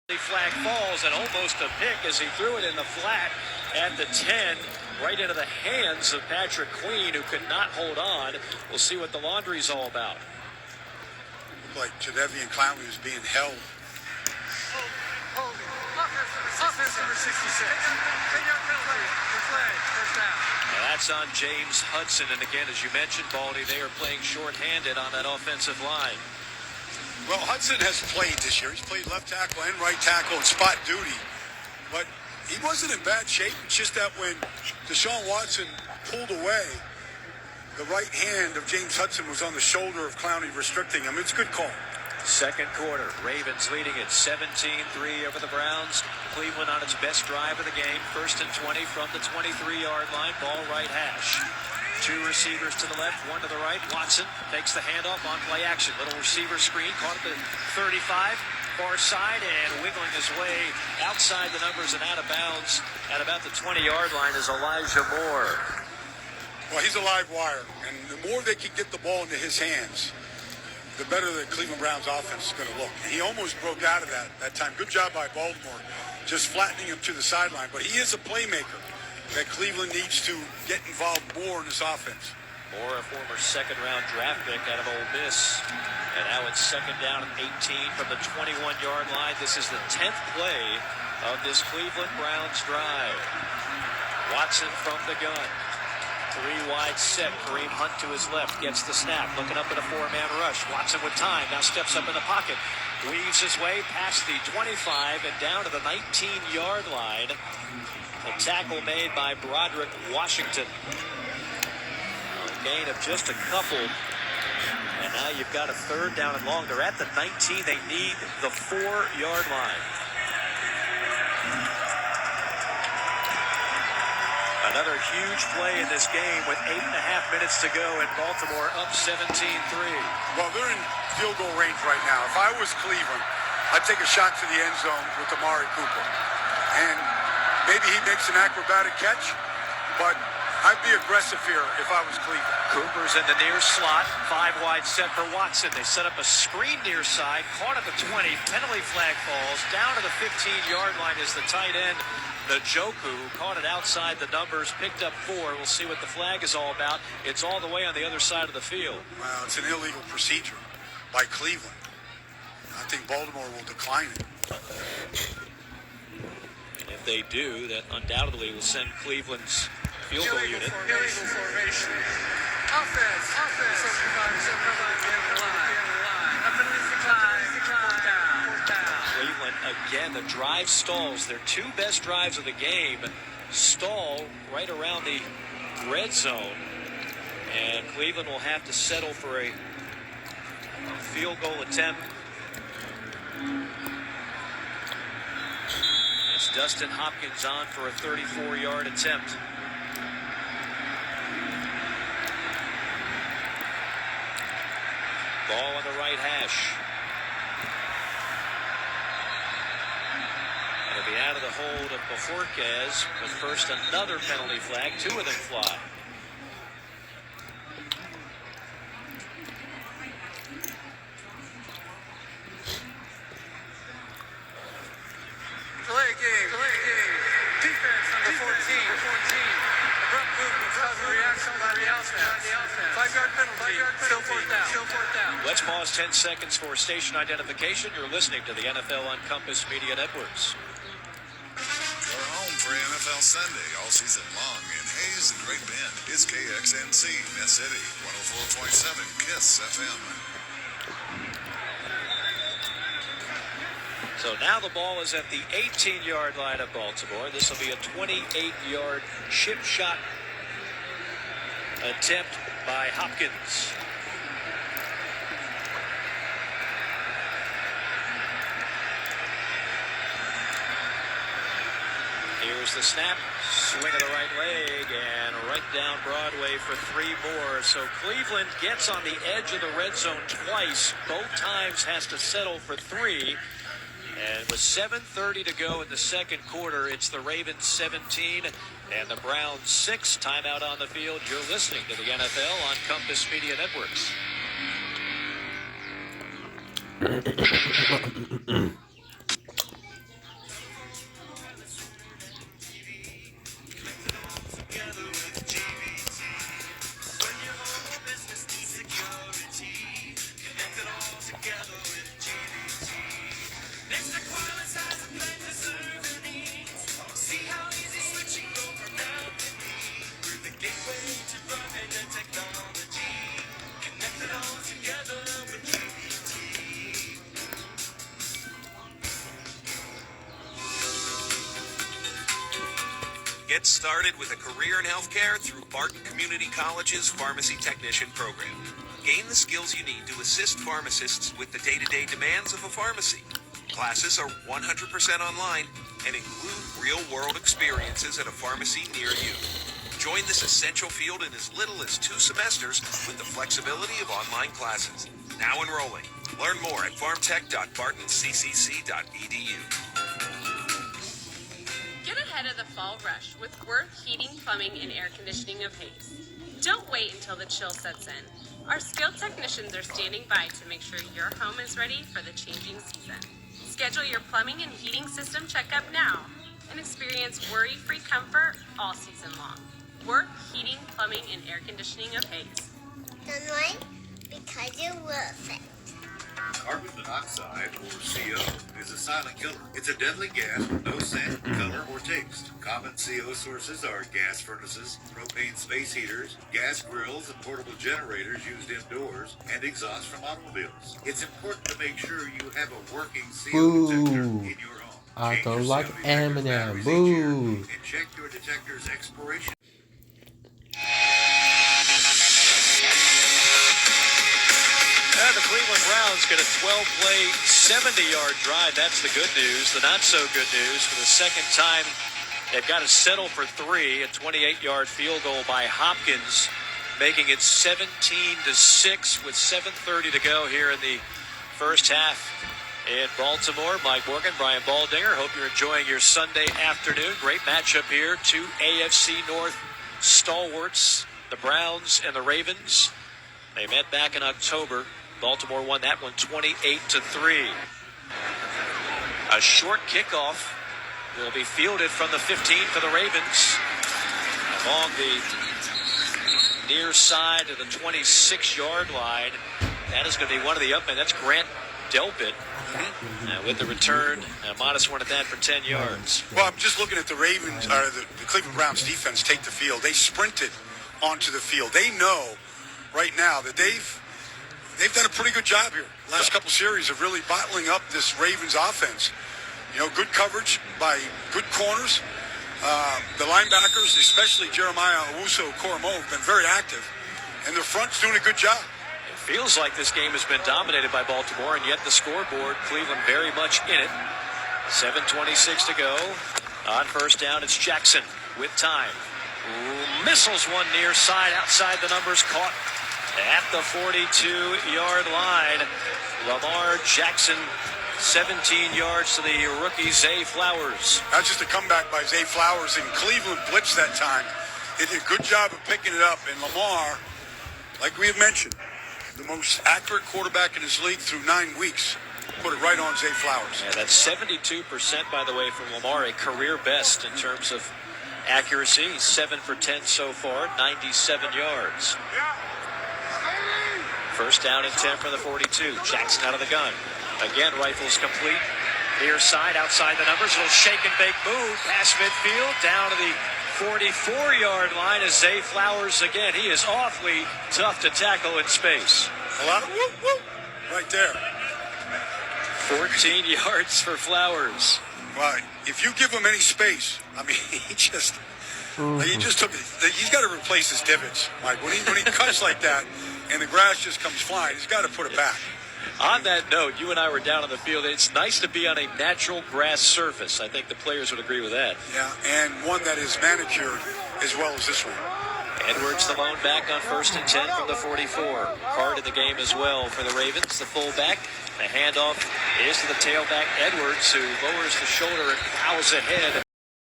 The flag falls and almost a pick as he threw it in the flat at the 10, right into the hands of Patrick Queen, who could not hold on. We'll see what the laundry's all about. Looked like Jadeveon Clowney was being held. Offense number 66. 10-yard penalty. Flag. First down. Now that's on James Hudson. And again, as you mentioned, Baldy, they are playing shorthanded on that offensive line. Well, Hudson has played this year. He's played left tackle and right tackle in spot duty. But he wasn't in bad shape. It's just that when Deshaun Watson pulled away, the right hand of James Hudson was on the shoulder of Clowney, restricting him. It's a good call. Second quarter, Ravens leading at 17-3 over the Browns. Cleveland on its best drive of the game. 1st and 20 from the 23-yard line. Ball right hash. Two receivers to the left, one to the right. Watson takes the handoff on play action. Little receiver screen, caught at the 35, far side, and wiggling his way outside the numbers and out of bounds at about the 20-yard line is Elijah Moore. Well, he's a live wire, and the more they can get the ball into his hands, the better the Cleveland Browns offense is going to look. And he almost broke out of that time. Good job by Baltimore, just flattening him to the sideline. But he is a playmaker that Cleveland needs to get involved more in this offense. Moore, a former second-round draft pick out of Ole Miss. And now it's second down and 18 from the 21-yard line. This is the 10th play of this Cleveland Browns drive. Watson from the gun. Three wide set. Kareem Hunt to his left. Gets the snap. Looking up at a four-man rush. Watson with time. Now steps up in the pocket. Weaves his way past the 25 and down to the 19-yard line. A tackle made by Broderick Washington. A gain of just a couple. And now you've got a third down and long. They're at the 19. They need the 4-yard line. Another huge play in this game with 8.5 minutes to go and Baltimore up 17-3. Well, they're in field goal range right now. If I was Cleveland, I'd take a shot to the end zone with Amari Cooper. And maybe he makes an acrobatic catch, but I'd be aggressive here if I was Cleveland. Cooper's in the near slot. 5 wide set for Watson. They set up a screen near side. Caught at the 20. Penalty flag falls. Down to the 15-yard line is the tight end, Njoku. Caught it outside the numbers. Picked up 4. We'll see what the flag is all about. It's all the way on the other side of the field. Well, it's an illegal procedure by Cleveland. I think Baltimore will decline it. If they do, that undoubtedly will send Cleveland's field goal unit. Illegal formation. Offense. 75 line. Up in the fourth down. Cleveland, again, the drive stalls. Their 2 best drives of the game stall right around the red zone. And Cleveland will have to settle for a field goal attempt. It's Dustin Hopkins on for a 34-yard attempt. Ball on the right hash. It'll be out of the hold of Bojorquez, but first another penalty flag. 2 of them fly. Delay game. Defense number 14. Abrupt movement causes a reaction by the offense. 5-yard penalty. Still fourth down. Let's pause 10 seconds for station identification. You're listening to the NFL on Compass Media Networks. You're home for NFL Sunday all season long in Hayes and Great Bend. It's KXNC, Net City, 104.7 KISS FM. So now the ball is at the 18-yard line of Baltimore. This will be a 28-yard chip shot attempt by Hopkins. Here's the snap, swing of the right leg, and right down Broadway for 3 more. So Cleveland gets on the edge of the red zone twice. Both times has to settle for 3. And with 7:30 to go in the second quarter, it's the Ravens 17 and the Browns 6. Timeout on the field. You're listening to the NFL on Compass Media Networks. Get started with a career in healthcare through Barton Community College's Pharmacy Technician program. Gain the skills you need to assist pharmacists with the day-to-day demands of a pharmacy. Classes are 100% online and include real-world experiences at a pharmacy near you. Join this essential field in as little as 2 semesters with the flexibility of online classes. Now enrolling. Learn more at pharmtech.bartonccc.edu. Get ahead of the fall rush with Worth Heating, Plumbing, and Air Conditioning of Hayes. Don't wait until the chill sets in. Our skilled technicians are standing by to make sure your home is ready for the changing season. Schedule your plumbing and heating system checkup now and experience worry-free comfort all season long. Worth Heating, Plumbing, and Air Conditioning of Hayes. Sunlight, because you're worth it. Carbon monoxide, or CO, is a silent killer. It's a deadly gas with no scent, color, or taste. Common CO sources are gas furnaces, propane space heaters, gas grills, and portable generators used indoors, and exhaust from automobiles. It's important to make sure you have a working CO detector in your home. I Change don't your like CO detector Eminem. batteries each year, Boo. and check your detector's expiration. The Cleveland Browns get a 12-play, 70-yard drive. That's the good news. The not-so-good news, for the second time, they've got to settle for 3. A 28-yard field goal by Hopkins, making it 17-6 with 7:30 to go here in the first half in Baltimore. Mike Morgan, Brian Baldinger. Hope you're enjoying your Sunday afternoon. Great matchup here. 2 AFC North stalwarts, the Browns and the Ravens. They met back in October. Baltimore won that one 28-3. A short kickoff will be fielded from the 15 for the Ravens. Along the near side of the 26-yard line. That is going to be one of the upmen. That's Grant Delpit. With the return, a modest one at that for 10 yards. Well, I'm just looking at the Ravens, or the Cleveland Browns defense take the field. They sprinted onto the field. They know right now that they've done a pretty good job here. Last couple series of really bottling up this Ravens offense. You know, good coverage by good corners. The linebackers, especially Jeremiah Owusu-Koramoah, have been very active. And their front's doing a good job. It feels like this game has been dominated by Baltimore, and yet the scoreboard, Cleveland very much in it. 7:26 to go. On first down, it's Jackson with time. Missiles one near side, outside the numbers, caught at the 42-yard line. Lamar Jackson, 17 yards to the rookie Zay Flowers. That's just a comeback by Zay Flowers, and Cleveland blitzed that time. They did a good job of picking it up, and Lamar, like we have mentioned, the most accurate quarterback in this league through 9 weeks, put it right on Zay Flowers. Yeah, that's 72%, by the way, from Lamar, a career best in terms of accuracy. 7 for 10 so far, 97 yards. First down and 10 from the 42. Jackson out of the gun. Again, rifles complete. Near side, outside the numbers. A little shake and bake move. Past midfield, down to the 44-yard line is Zay Flowers again. He is awfully tough to tackle in space. A lot of whoop, whoop right there. 14 yards for Flowers. Well, if you give him any space, I mean, he just took it. He's got to replace his divots, Mike. When he cuts like that and the grass just comes flying, he's got to put it back. On that note, you and I were down on the field. It's nice to be on a natural grass surface. I think the players would agree with that. Yeah, and one that is manicured as well as this one. Edwards, the lone back on first and 10 from the 44. Hard in the game as well for the Ravens. The fullback. The handoff is to the tailback, Edwards, who lowers the shoulder and plows ahead